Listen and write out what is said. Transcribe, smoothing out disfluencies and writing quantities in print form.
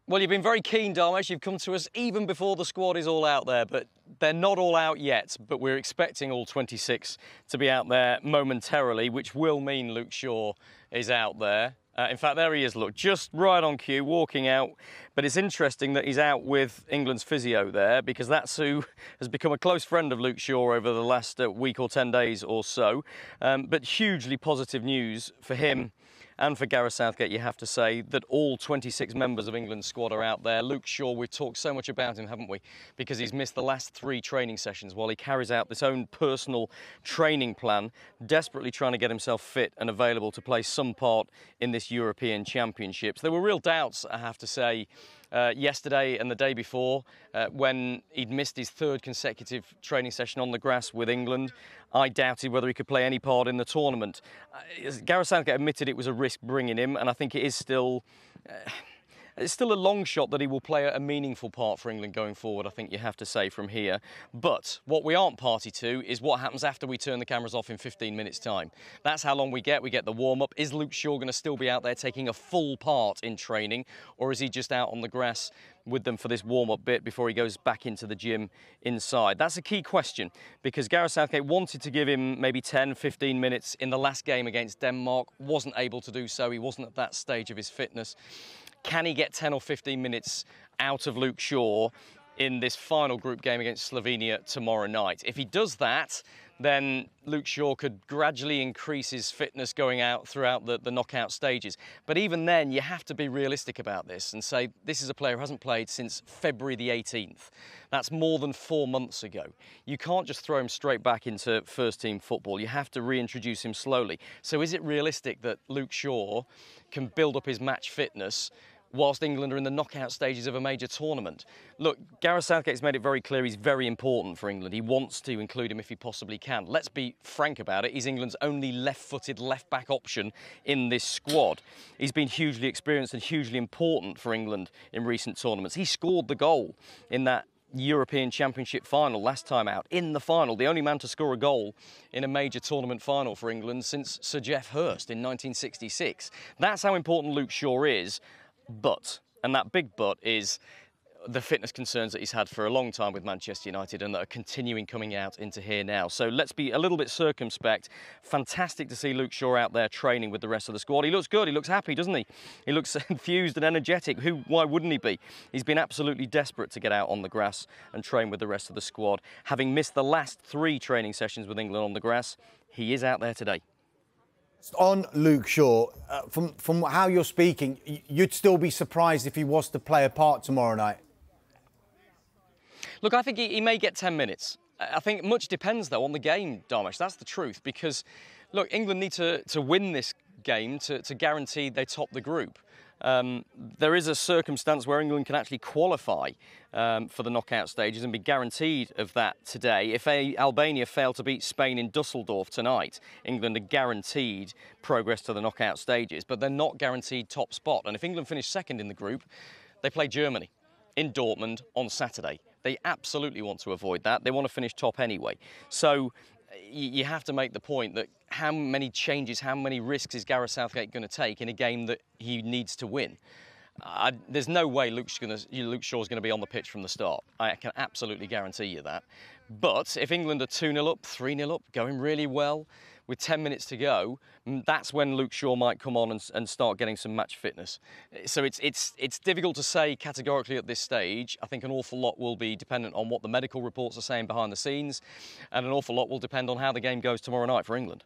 Well, you've been very keen, Dharmesh. You've come to us even before the squad is all out there, but they're not all out yet. But we're expecting all 26 to be out there momentarily, which will mean Luke Shaw is out there. In fact, there he is, look, just right on cue, walking out. But it's interesting that he's out with England's physio there, because that's who has become a close friend of Luke Shaw over the last week or 10 days or so. But hugely positive news for him and for Gareth Southgate, you have to say, that all 26 members of England's squad are out there. Luke Shaw, we've talked so much about him, haven't we? Because he's missed the last 3 training sessions while he carries out this own personal training plan, desperately trying to get himself fit and available to play some part in this European Championships. There were real doubts, I have to say, yesterday and the day before, when he'd missed his 3rd consecutive training session on the grass with England. I doubted whether he could play any part in the tournament. Gareth Southgate admitted it was a risk bringing him, and I think it is still... It's still a long shot that he will play a meaningful part for England going forward, I think you have to say, from here. But what we aren't party to is what happens after we turn the cameras off in 15 minutes' time. That's how long we get. We get the warm-up. Is Luke Shaw going to still be out there taking a full part in training, or is he just out on the grass with them for this warm-up bit before he goes back into the gym inside? That's a key question, because Gareth Southgate wanted to give him maybe 10, 15 minutes in the last game against Denmark, wasn't able to do so. He wasn't at that stage of his fitness. Can he get 10 or 15 minutes out of Luke Shaw in this final group game against Slovenia tomorrow night? If he does that, then Luke Shaw could gradually increase his fitness going out throughout the knockout stages. But even then, you have to be realistic about this and say this is a player who hasn't played since February the 18th. That's more than 4 months ago. You can't just throw him straight back into first-team football. You have to reintroduce him slowly. So is it realistic that Luke Shaw can build up his match fitness whilst England are in the knockout stages of a major tournament? Look, Gareth Southgate's made it very clear he's very important for England. He wants to include him if he possibly can. Let's be frank about it. He's England's only left-footed left-back option in this squad. He's been hugely experienced and hugely important for England in recent tournaments. He scored the goal in that European Championship final last time out, in the final, the only man to score a goal in a major tournament final for England since Sir Geoff Hurst in 1966. That's how important Luke Shaw is. But, and that big but, is the fitness concerns that he's had for a long time with Manchester United and that are continuing coming out into here now. So let's be a little bit circumspect. Fantastic to see Luke Shaw out there training with the rest of the squad. He looks good, he looks happy, doesn't he? He looks enthused and energetic. Why wouldn't he be? He's been absolutely desperate to get out on the grass and train with the rest of the squad. Having missed the last 3 training sessions with England on the grass, he is out there today. On Luke Shaw, from how you're speaking, you'd still be surprised if he was to play a part tomorrow night? Look, I think he may get 10 minutes. I think much depends, though, on the game, Dharmesh. That's the truth, because, look, England need to win this game to guarantee they top the group. There is a circumstance where England can actually qualify for the knockout stages and be guaranteed of that today. If Albania fail to beat Spain in Dusseldorf tonight, England are guaranteed progress to the knockout stages, but they're not guaranteed top spot. And if England finish second in the group, they play Germany in Dortmund on Saturday. They absolutely want to avoid that. They want to finish top anyway. So you have to make the point that how many changes, how many risks is Gareth Southgate going to take in a game that he needs to win? There's no way Luke Shaw's going to be on the pitch from the start. I can absolutely guarantee you that. But if England are 2-0 up, 3-0 up, going really well, with 10 minutes to go, that's when Luke Shaw might come on and start getting some match fitness. So it's difficult to say categorically at this stage. I think an awful lot will be dependent on what the medical reports are saying behind the scenes, and an awful lot will depend on how the game goes tomorrow night for England.